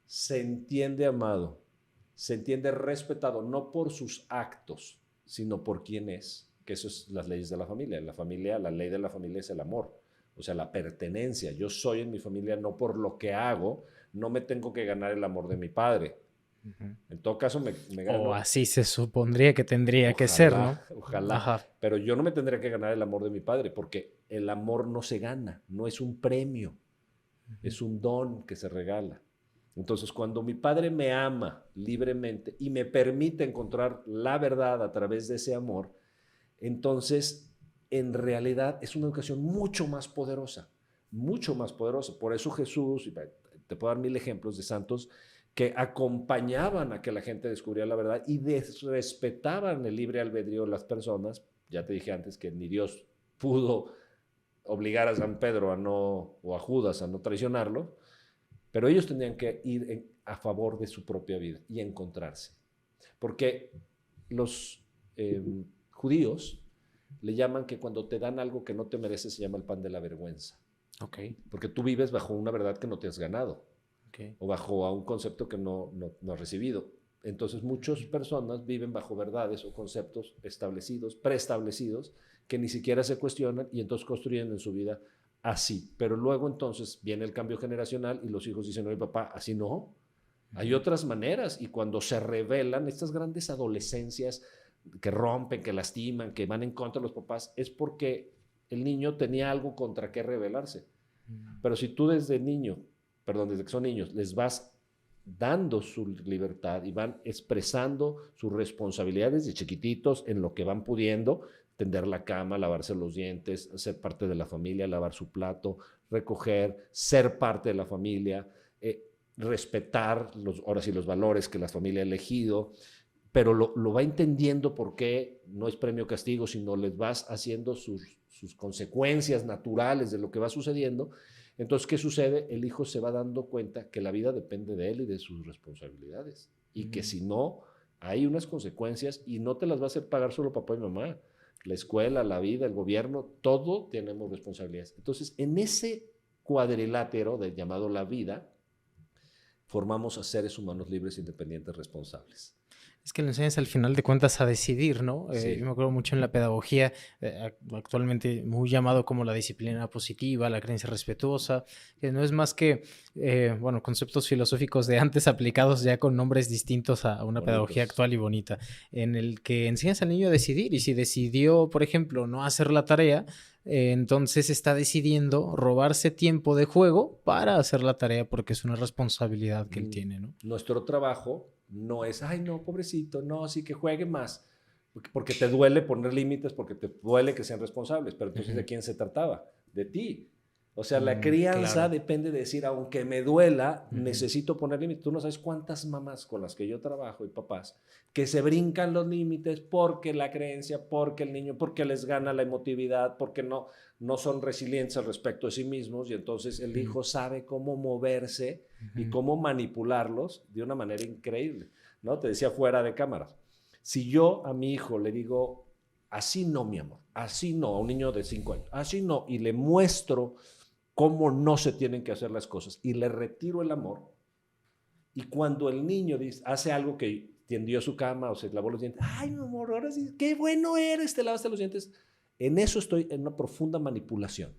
se entiende amado, se entiende respetado, no por sus actos, sino por quién es, que eso es las leyes de la familia. La ley de la familia es el amor, o sea, la pertenencia. Yo soy en mi familia no por lo que hago, no me tengo que ganar el amor de mi padre. En todo caso, me gano. O así se supondría que tendría que ser, ¿no? Ojalá. Ajá. Pero yo no me tendría que ganar el amor de mi padre, porque el amor no se gana, no es un premio, es un don que se regala. Entonces, cuando mi padre me ama libremente y me permite encontrar la verdad a través de ese amor, entonces, en realidad, es una educación mucho más poderosa, mucho más poderosa. Por eso Jesús, y te puedo dar 1000 ejemplos de santos, que acompañaban a que la gente descubriera la verdad y respetaban el libre albedrío de las personas. Ya te dije antes que ni Dios pudo obligar a San Pedro o a Judas a no traicionarlo, pero ellos tenían que ir a favor de su propia vida y encontrarse. Porque los judíos le llaman que cuando te dan algo que no te mereces se llama el pan de la vergüenza. Okay. Porque tú vives bajo una verdad que no te has ganado. Okay. O bajo a un concepto que no has recibido. Entonces muchas personas viven bajo verdades o conceptos establecidos, preestablecidos, que ni siquiera se cuestionan y entonces construyen en su vida así. Pero luego entonces viene el cambio generacional y los hijos dicen, oye papá, así no. Hay otras maneras, y cuando se revelan estas grandes adolescencias que rompen, que lastiman, que van en contra de los papás, es porque el niño tenía algo contra qué rebelarse. Pero si tú desde que son niños, les vas dando su libertad y van expresando sus responsabilidades de chiquititos en lo que van pudiendo, tender la cama, lavarse los dientes, ser parte de la familia, lavar su plato, recoger, ser parte de la familia, respetar ahora sí los valores que la familia ha elegido, pero lo va entendiendo porque no es premio castigo, sino les vas haciendo sus consecuencias naturales de lo que va sucediendo. Entonces, ¿qué sucede? El hijo se va dando cuenta que la vida depende de él y de sus responsabilidades. Y que si no, hay unas consecuencias y no te las va a hacer pagar solo papá y mamá. La escuela, la vida, el gobierno, todo tenemos responsabilidades. Entonces, en ese cuadrilátero llamado la vida, formamos a seres humanos libres, independientes, responsables. Es que lo enseñas al final de cuentas a decidir, ¿no? Sí. Yo me acuerdo mucho en la pedagogía, actualmente muy llamado como la disciplina positiva, la creencia respetuosa, que no es más que, bueno, conceptos filosóficos de antes aplicados ya con nombres distintos a una pedagogía actual y bonita, en el que enseñas al niño a decidir y si decidió, por ejemplo, no hacer la tarea, entonces está decidiendo robarse tiempo de juego para hacer la tarea porque es una responsabilidad que él tiene, ¿no? Nuestro trabajo no es, ay, no, pobrecito, no, sí que juegue más, porque te duele poner límites, porque te duele que sean responsables, pero entonces ¿de quién se trataba? De ti. O sea, la crianza Claro. depende de decir, aunque me duela, necesito poner límites. Tú no sabes cuántas mamás con las que yo trabajo y papás que se brincan los límites porque la creencia, porque el niño, porque les gana la emotividad, porque no son resilientes al respecto de sí mismos y entonces el hijo sabe cómo moverse y cómo manipularlos de una manera increíble, ¿no? Te decía fuera de cámaras. Si yo a mi hijo le digo, así no, mi amor, así no, a un niño de 5 años, así no, y le muestro cómo no se tienen que hacer las cosas y le retiro el amor, y cuando el niño hace algo que tendió su cama o se lavó los dientes, ay, mi amor, ahora sí, qué bueno eres, te lavaste los dientes, en eso estoy en una profunda manipulación.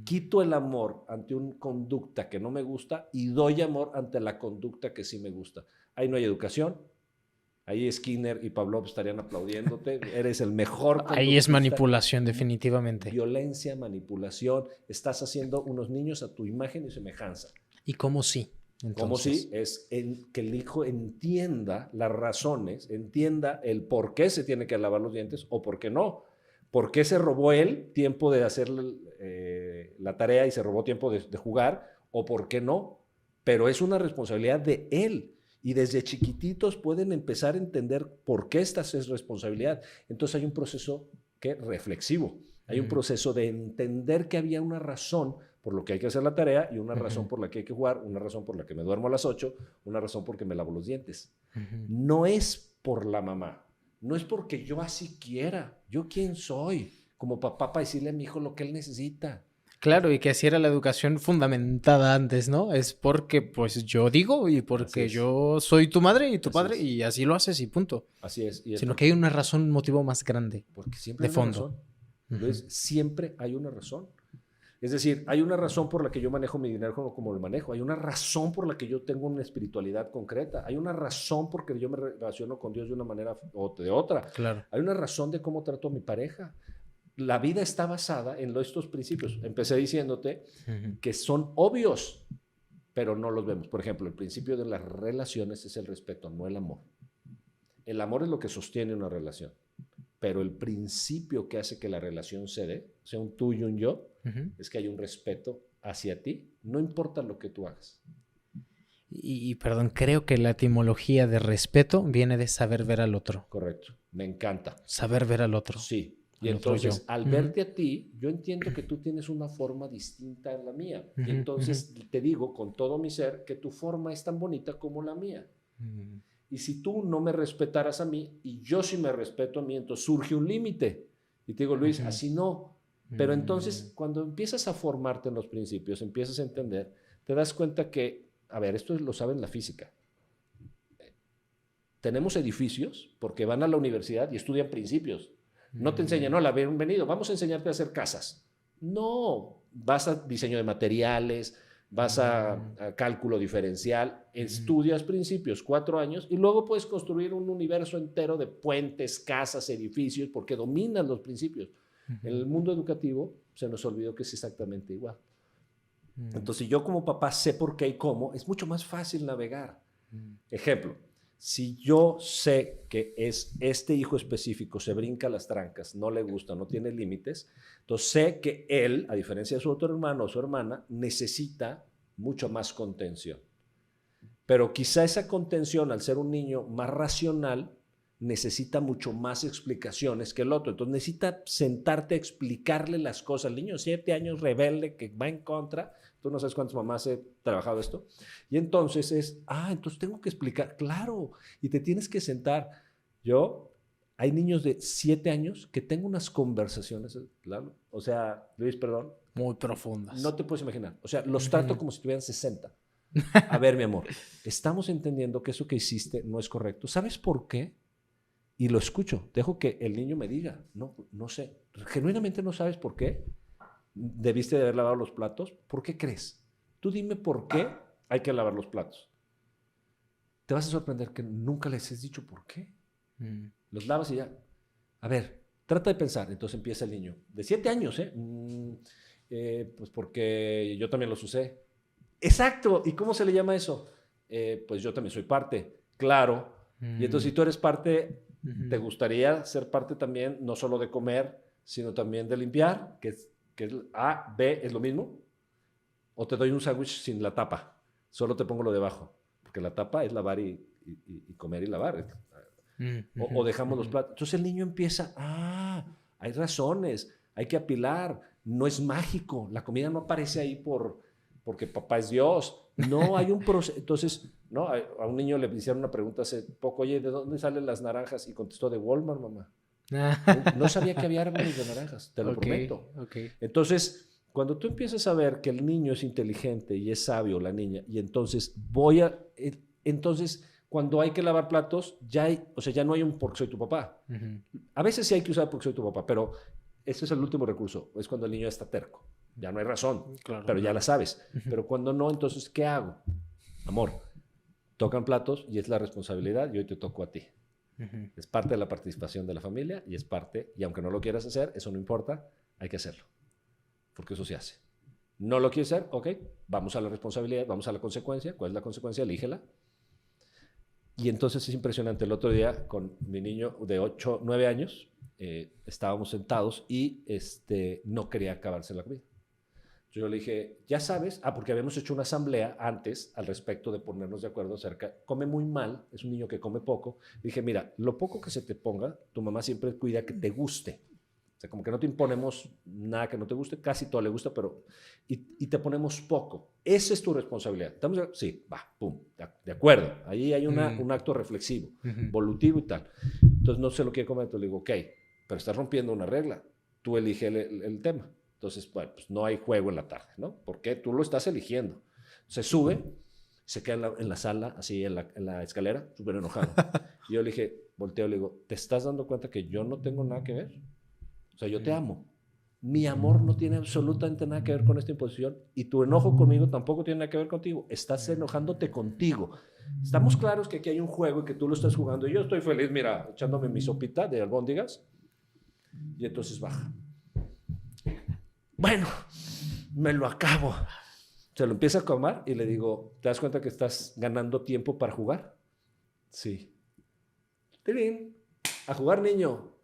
Quito el amor ante una conducta que no me gusta y doy amor ante la conducta que sí me gusta. Ahí no hay educación. Ahí Skinner y Pavlov estarían aplaudiéndote. Eres el mejor conductista. Ahí es manipulación, definitivamente. Violencia, manipulación. Estás haciendo unos niños a tu imagen y semejanza. ¿Y cómo sí? Entonces, ¿cómo sí? Es que el hijo entienda las razones, entienda el por qué se tiene que lavar los dientes o por qué no. ¿Por qué se robó él tiempo de hacer la tarea y se robó tiempo de jugar? ¿O por qué no? Pero es una responsabilidad de él. Y desde chiquititos pueden empezar a entender por qué esta es responsabilidad. Entonces hay un proceso reflexivo. Hay un proceso de entender que había una razón por lo que hay que hacer la tarea y una razón por la que hay que jugar, una razón por la que me duermo a las 8, una razón por la que me lavo los dientes. No es por la mamá. No es porque yo así quiera. ¿Yo quién soy? Como papá para decirle a mi hijo lo que él necesita. Claro, y que así era la educación fundamentada antes, ¿no? Es porque pues yo digo y porque yo soy tu madre y tu padre y así lo haces y punto. Así es. Sino que hay una razón, un motivo más grande. Porque siempre de hay fondo. Una razón. Entonces, siempre hay una razón. Es decir, hay una razón por la que yo manejo mi dinero como lo manejo. Hay una razón por la que yo tengo una espiritualidad concreta. Hay una razón por la que yo me relaciono con Dios de una manera o de otra. Claro. Hay una razón de cómo trato a mi pareja. La vida está basada en estos principios. Empecé diciéndote que son obvios, pero no los vemos. Por ejemplo, el principio de las relaciones es el respeto, no el amor. El amor es lo que sostiene una relación. Pero el principio que hace que la relación se dé, sea un tú y un yo, es que hay un respeto hacia ti, no importa lo que tú hagas. Y perdón, creo que la etimología de respeto viene de saber ver al otro. Correcto, me encanta. Saber ver al otro. Sí, y entonces al verte a ti, yo entiendo que tú tienes una forma distinta a la mía. Y entonces te digo con todo mi ser que tu forma es tan bonita como la mía. Y si tú no me respetaras a mí y yo sí me respeto a mí, entonces surge un límite. Y te digo, Luis, así no. Pero entonces, cuando empiezas a formarte en los principios, empiezas a entender, te das cuenta que, a ver, esto lo saben la física. Tenemos edificios porque van a la universidad y estudian principios. No te enseñan, hola, bienvenido, vamos a enseñarte a hacer casas. No, vas a diseño de materiales, vas a cálculo diferencial, estudias principios 4 años y luego puedes construir un universo entero de puentes, casas, edificios, porque dominas los principios. En el mundo educativo se nos olvidó que es exactamente igual. Entonces yo como papá sé por qué y cómo, es mucho más fácil navegar. Ejemplo, si yo sé que es este hijo específico, se brinca las trancas, no le gusta, no tiene límites, entonces sé que él, a diferencia de su otro hermano o su hermana, necesita mucho más contención. Pero quizá esa contención, al ser un niño más racional, necesita mucho más explicaciones que el otro. Entonces necesita sentarte a explicarle las cosas. El niño de 7 años rebelde que va en contra, tú no sabes cuántas mamás he trabajado esto, y entonces entonces tengo que explicar, claro, y te tienes que sentar. Hay niños de 7 años que tengo unas conversaciones, claro, o sea, Luis, perdón. Muy profundas. No te puedes imaginar, o sea, los trato como si tuvieran 60. A ver, mi amor, estamos entendiendo que eso que hiciste no es correcto. ¿Sabes por qué? Y lo escucho. Dejo que el niño me diga. No, no sé. Genuinamente no sabes por qué. ¿Debiste de haber lavado los platos? ¿Por qué crees? Tú dime por qué hay que lavar los platos. Te vas a sorprender que nunca les has dicho por qué. Los lavas y ya. A ver, trata de pensar. Entonces empieza el niño. De 7 años, pues porque yo también los usé. Exacto. ¿Y cómo se le llama eso? Pues yo también soy parte. Claro. Y entonces si tú eres parte, ¿te gustaría ser parte también, no solo de comer, sino también de limpiar? Que es A, B, ¿es lo mismo? ¿O te doy un sándwich sin la tapa? Solo te pongo lo debajo. Porque la tapa es lavar y comer y lavar. O dejamos los platos. Entonces el niño empieza, hay razones, hay que apilar, no es mágico, la comida no aparece ahí porque papá es Dios. No, hay un proceso. Entonces, ¿no? A un niño le hicieron una pregunta hace poco, oye, ¿de dónde salen las naranjas? Y contestó, de Walmart, mamá. No sabía que había árboles de naranjas, te lo prometo. Entonces, cuando tú empiezas a ver que el niño es inteligente y es sabio, la niña, y entonces entonces cuando hay que lavar platos, ya no hay un porque soy tu papá. A veces sí hay que usar porque soy tu papá, pero ese es el último recurso, es cuando el niño está terco. Ya no hay razón, pero ya la sabes. Pero cuando no, entonces, ¿qué hago? Amor, tocan platos y es la responsabilidad y hoy te toco a ti. Es parte de la participación de la familia y es parte, y aunque no lo quieras hacer, eso no importa, hay que hacerlo, porque eso se hace. No lo quieres hacer, ok, vamos a la responsabilidad, vamos a la consecuencia. ¿Cuál es la consecuencia? Elígela. Y entonces es impresionante. El otro día con mi niño de 8, 9 años, estábamos sentados y no quería acabarse la comida. Yo le dije, ya sabes, porque habíamos hecho una asamblea antes al respecto de ponernos de acuerdo acerca, come muy mal, es un niño que come poco. Le dije, mira, lo poco que se te ponga, tu mamá siempre cuida que te guste. O sea, como que no te imponemos nada que no te guste, casi todo le gusta, pero... Y te ponemos poco. Esa es tu responsabilidad. ¿Estamos de acuerdo? Sí, va, pum, de acuerdo. Ahí hay un acto reflexivo, volutivo y tal. Entonces no se lo quiere comer, entonces le digo, ok, pero estás rompiendo una regla. Tú elige el tema. Entonces, bueno, pues no hay juego en la tarde, ¿no? Porque tú lo estás eligiendo. Se sube, se queda en la sala, así en la escalera, súper enojado. Y yo le dije, volteo, le digo, ¿te estás dando cuenta que yo no tengo nada que ver? O sea, yo te amo. Mi amor no tiene absolutamente nada que ver con esta imposición y tu enojo conmigo tampoco tiene nada que ver contigo. Estás enojándote contigo. Estamos claros que aquí hay un juego y que tú lo estás jugando y yo estoy feliz, mira, echándome mi sopita de albóndigas y entonces baja. Bueno, me lo acabo. Se lo empieza a comer y le digo, ¿te das cuenta que estás ganando tiempo para jugar? Sí. ¡Tirín! A jugar, niño.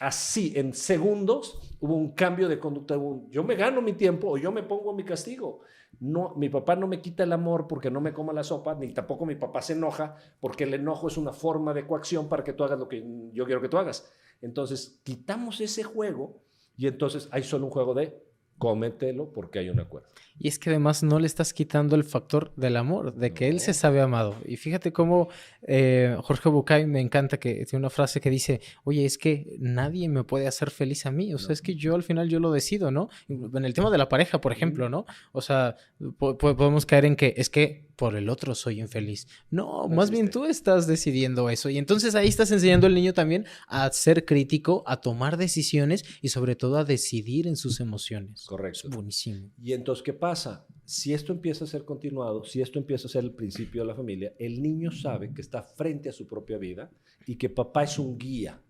Así, en segundos, hubo un cambio de conducta. Yo me gano mi tiempo o yo me pongo mi castigo. No, mi papá no me quita el amor porque no me coma la sopa, ni tampoco mi papá se enoja porque el enojo es una forma de coacción para que tú hagas lo que yo quiero que tú hagas. Entonces, quitamos ese juego y entonces hay solo un juego de cómetelo porque hay un acuerdo. Y es que además no le estás quitando el factor del amor, de que él se sabe amado. Y fíjate cómo Jorge Bucay me encanta que tiene una frase que dice, oye, es que nadie me puede hacer feliz a mí. O sea, es que yo al final yo lo decido, ¿no? En el tema de la pareja, por ejemplo, ¿no? O sea, podemos caer en que es que por el otro soy infeliz. No, más bien tú estás decidiendo eso. Y entonces ahí estás enseñando al niño también a ser crítico, a tomar decisiones y sobre todo a decidir en sus emociones. Correcto. Es buenísimo. Y entonces, ¿qué pasa? Si esto empieza a ser continuado, si esto empieza a ser el principio de la familia, el niño sabe que está frente a su propia vida y que papá es un guía.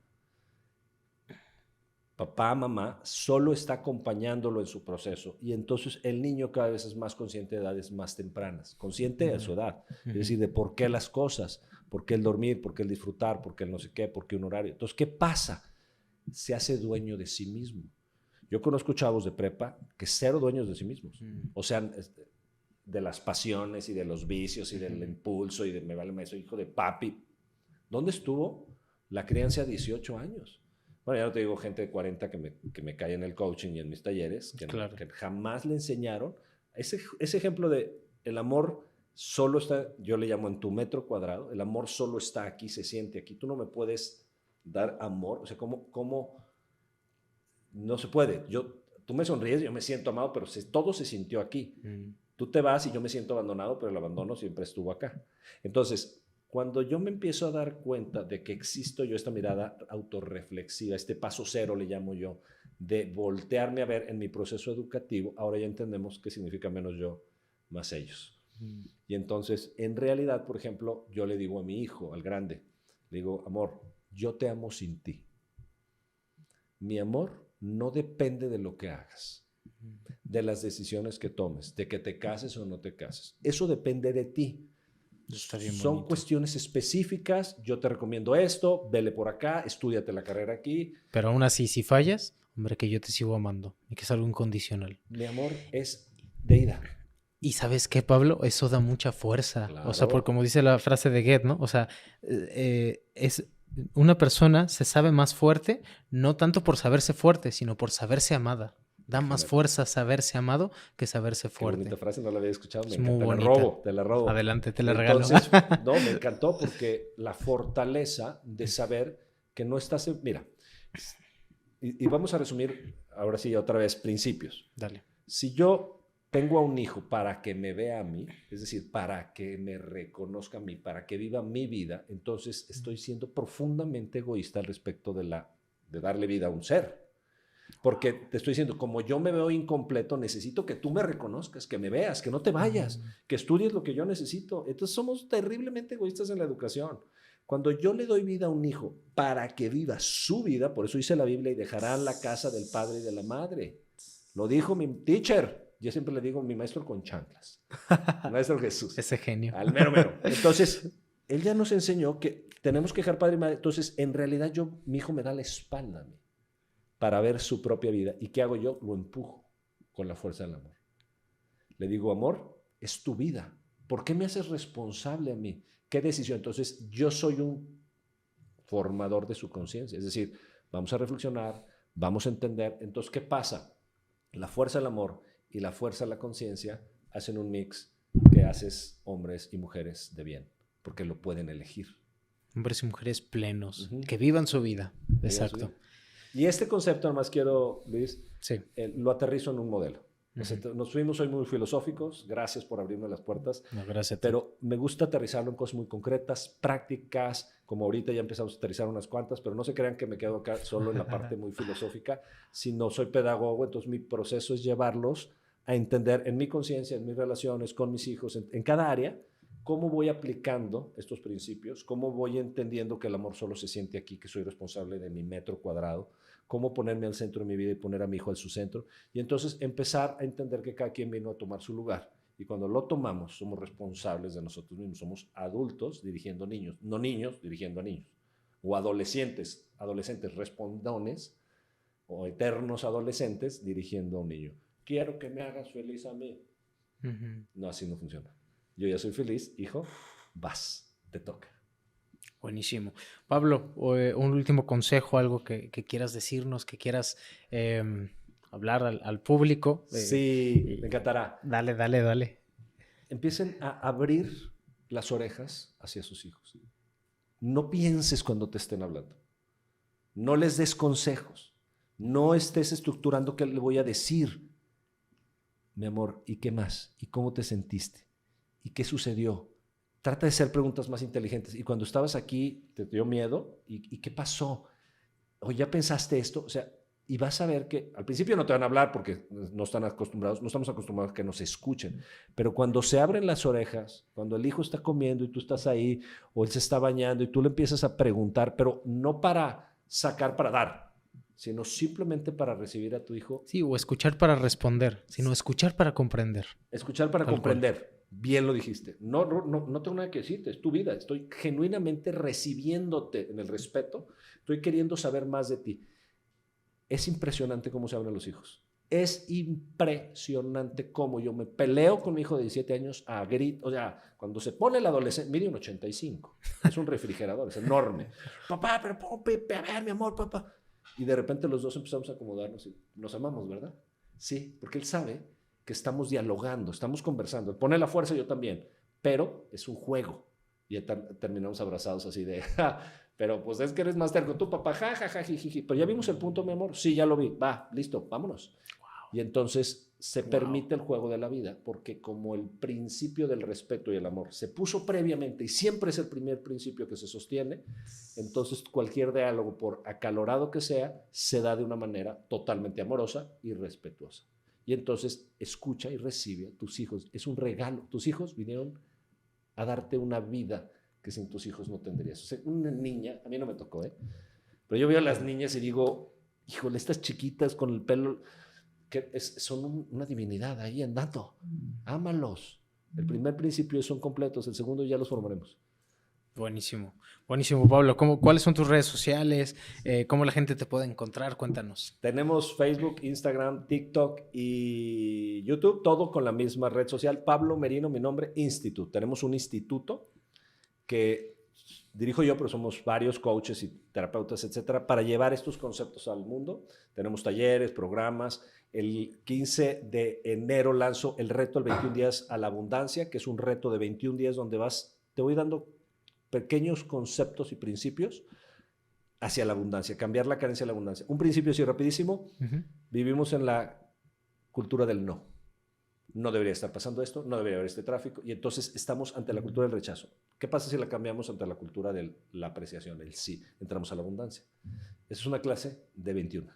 Papá, mamá, solo está acompañándolo en su proceso. Y entonces el niño cada vez es más consciente de edades más tempranas, consciente de su edad, es decir, de por qué las cosas, por qué el dormir, por qué el disfrutar, por qué el no sé qué, por qué un horario. Entonces, ¿qué pasa? Se hace dueño de sí mismo. Yo conozco chavos de prepa que cero dueños de sí mismos. O sea, de las pasiones y de los vicios y del impulso y de me vale más, soy hijo de papi. ¿Dónde estuvo la crianza a 18 años? Bueno, ya no te digo gente de 40 que me cae en el coaching y en mis talleres, que jamás le enseñaron. Ese ejemplo de el amor solo está, yo le llamo en tu metro cuadrado, el amor solo está aquí, se siente aquí. Tú no me puedes dar amor. O sea, ¿cómo? No se puede. Tú me sonríes, yo me siento amado, pero todo se sintió aquí. Tú te vas y yo me siento abandonado, pero el abandono siempre estuvo acá. Entonces, cuando yo me empiezo a dar cuenta de que existo yo, esta mirada autorreflexiva, este paso cero le llamo yo, de voltearme a ver en mi proceso educativo, ahora ya entendemos qué significa menos yo, más ellos. Y entonces, en realidad, por ejemplo, yo le digo a mi hijo, al grande, le digo, amor, yo te amo sin ti. Mi amor no depende de lo que hagas, de las decisiones que tomes, de que te cases o no te cases. Eso depende de ti. Son cuestiones específicas. Yo te recomiendo esto, vele por acá, estúdiate la carrera aquí. Pero aún así, si fallas, hombre, que yo te sigo amando y que es algo incondicional. Mi amor es de ida. Y ¿sabes qué, Pablo? Eso da mucha fuerza. Claro. O sea, por como dice la frase de Goethe, ¿no? O sea, es una persona se sabe más fuerte, no tanto por saberse fuerte, sino por saberse amada. Da más fuerza saberse amado que saberse fuerte. Qué bonita frase, no la había escuchado. Me Es encanta. muy bonita. Te la robo. Adelante, te la regalo. Entonces, no, me encantó porque la fortaleza de saber que no estás... Mira, y vamos a resumir ahora sí otra vez principios. Dale. Si yo tengo a un hijo para que me vea a mí, es decir, para que me reconozca a mí, para que viva mi vida, entonces estoy siendo profundamente egoísta al respecto de darle vida a un ser. Porque te estoy diciendo, como yo me veo incompleto, necesito que tú me reconozcas, que me veas, que no te vayas, que estudies lo que yo necesito. Entonces somos terriblemente egoístas en la educación. Cuando yo le doy vida a un hijo para que viva su vida, por eso dice la Biblia, y dejarán la casa del padre y de la madre. Lo dijo mi teacher. Yo siempre le digo mi maestro con chanclas. Maestro Jesús. Ese genio. Al mero mero. Entonces, él ya nos enseñó que tenemos que dejar padre y madre. Entonces, en realidad mi hijo me da la espalda a mí para ver su propia vida. ¿Y qué hago yo? Lo empujo con la fuerza del amor. Le digo, amor, es tu vida. ¿Por qué me haces responsable a mí? ¿Qué decisión? Entonces, yo soy un formador de su conciencia. Es decir, vamos a reflexionar, vamos a entender. Entonces, ¿qué pasa? La fuerza del amor y la fuerza de la conciencia hacen un mix que haces hombres y mujeres de bien, porque lo pueden elegir. Hombres y mujeres plenos, que vivan su vida. Exacto. Y este concepto, nomás quiero, Luis, sí. Lo aterrizo en un modelo. Nos fuimos hoy muy filosóficos, gracias por abrirme las puertas, no, gracias a ti. Pero me gusta aterrizarlo en cosas muy concretas, prácticas, como ahorita ya empezamos a aterrizar unas cuantas, pero no se crean que me quedo acá solo en la parte muy filosófica, sino soy pedagogo, entonces mi proceso es llevarlos a entender en mi conciencia, en mis relaciones con mis hijos, en cada área, cómo voy aplicando estos principios, cómo voy entendiendo que el amor solo se siente aquí, que soy responsable de mi metro cuadrado, cómo ponerme al centro de mi vida y poner a mi hijo al su centro, y entonces empezar a entender que cada quien vino a tomar su lugar. Y cuando lo tomamos, somos responsables de nosotros mismos, somos adultos dirigiendo niños, no niños dirigiendo a niños, o adolescentes respondones, o eternos adolescentes dirigiendo a un niño. Quiero que me hagas feliz a mí. No, así no funciona. Yo ya soy feliz, hijo, vas, te toca. Buenísimo. Pablo, un último consejo, algo que quieras decirnos, que quieras hablar al público. Sí, me encantará. Dale. Empiecen a abrir las orejas hacia sus hijos. No pienses cuando te estén hablando. No les des consejos. No estés estructurando qué le voy a decir. Mi amor, ¿y qué más? ¿Y cómo te sentiste? ¿Y qué sucedió? Trata de hacer preguntas más inteligentes. Y cuando estabas aquí, ¿te dio miedo? ¿Y qué pasó? ¿O ya pensaste esto? O sea, y vas a ver que al principio no te van a hablar porque no estamos acostumbrados a que nos escuchen. Pero cuando se abren las orejas, cuando el hijo está comiendo y tú estás ahí, o él se está bañando y tú le empiezas a preguntar, pero no para sacar, para dar, sino simplemente para recibir a tu hijo. Sí, o escuchar para responder, sino escuchar para comprender. Escuchar para comprender. Bien lo dijiste. No tengo nada que decirte, es tu vida. Estoy genuinamente recibiéndote en el respeto. Estoy queriendo saber más de ti. Es impresionante cómo se hablan los hijos. Es impresionante cómo yo me peleo con mi hijo de 17 años a grito. O sea, cuando se pone el adolescente, mide un 85. Es un refrigerador, es enorme. Papá, pero a ver, mi amor, papá. Y de repente los dos empezamos a acomodarnos y nos amamos, ¿verdad? Sí, porque él sabe que estamos dialogando, estamos conversando. Él pone la fuerza, yo también, pero es un juego. Y terminamos abrazados así de, pero pues es que eres más terco, tú papá, jiji. Pero ya vimos el punto, mi amor. Sí, ya lo vi, va, listo, vámonos. Wow. Y entonces se Wow. permite el juego de la vida, porque como el principio del respeto y el amor se puso previamente y siempre es el primer principio que se sostiene, entonces cualquier diálogo, por acalorado que sea, se da de una manera totalmente amorosa y respetuosa. Y entonces escucha y recibe a tus hijos. Es un regalo. Tus hijos vinieron a darte una vida que sin tus hijos no tendrías. O sea, una niña, a mí no me tocó, pero yo veo a las niñas y digo, híjole, estas chiquitas con el pelo, son una divinidad ahí andando. Ámalos. El primer principio son completos, el segundo ya los formaremos. Buenísimo, buenísimo, Pablo. ¿Cuáles son tus redes sociales? ¿Cómo la gente te puede encontrar? Cuéntanos. Tenemos Facebook, Instagram, TikTok y YouTube, todo con la misma red social. Pablo Merino, mi nombre, Institute. Tenemos un instituto que dirijo yo, pero somos varios coaches y terapeutas, etcétera, para llevar estos conceptos al mundo. Tenemos talleres, programas. El 15 de enero lanzo el reto, el 21 días a la abundancia, que es un reto de 21 días donde te voy dando pequeños conceptos y principios hacia la abundancia, cambiar la carencia a la abundancia. Un principio así rapidísimo, vivimos en la cultura del no. No debería estar pasando esto, no debería haber este tráfico, y entonces estamos ante la cultura del rechazo. ¿Qué pasa si la cambiamos ante la cultura de la apreciación, el sí? Entramos a la abundancia. Esa es una clase de 21.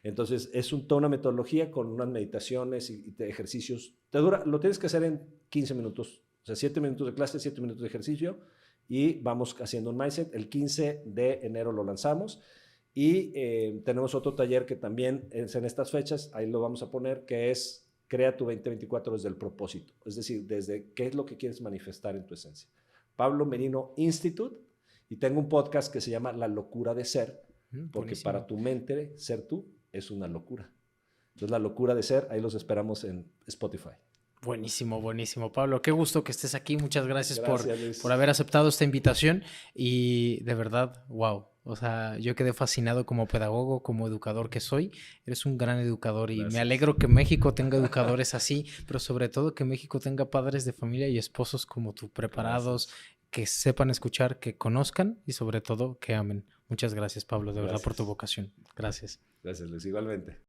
Entonces, es toda una metodología con unas meditaciones y ejercicios. Lo tienes que hacer en 15 minutos, o sea, 7 minutos de clase, 7 minutos de ejercicio, y vamos haciendo un mindset. El 15 de enero lo lanzamos, y tenemos otro taller que también es en estas fechas, ahí lo vamos a poner, que es Crea tu 2024 desde el propósito, es decir, desde qué es lo que quieres manifestar en tu esencia. Pablo Merino Institute, y tengo un podcast que se llama La Locura de Ser, porque Buenísimo. para tu mente, ser tú es una locura. Entonces, La Locura de Ser, ahí los esperamos en Spotify. Buenísimo, buenísimo. Pablo, qué gusto que estés aquí. Muchas gracias, Luis. por haber aceptado esta invitación. Y de verdad, wow. O sea, yo quedé fascinado como pedagogo, como educador que soy. Eres un gran educador y me alegro que México tenga educadores así, pero sobre todo que México tenga padres de familia y esposos como tú, preparados, que sepan escuchar, que conozcan y sobre todo que amen. Muchas gracias, Pablo, de verdad, por tu vocación. Gracias. Gracias, Luis, igualmente.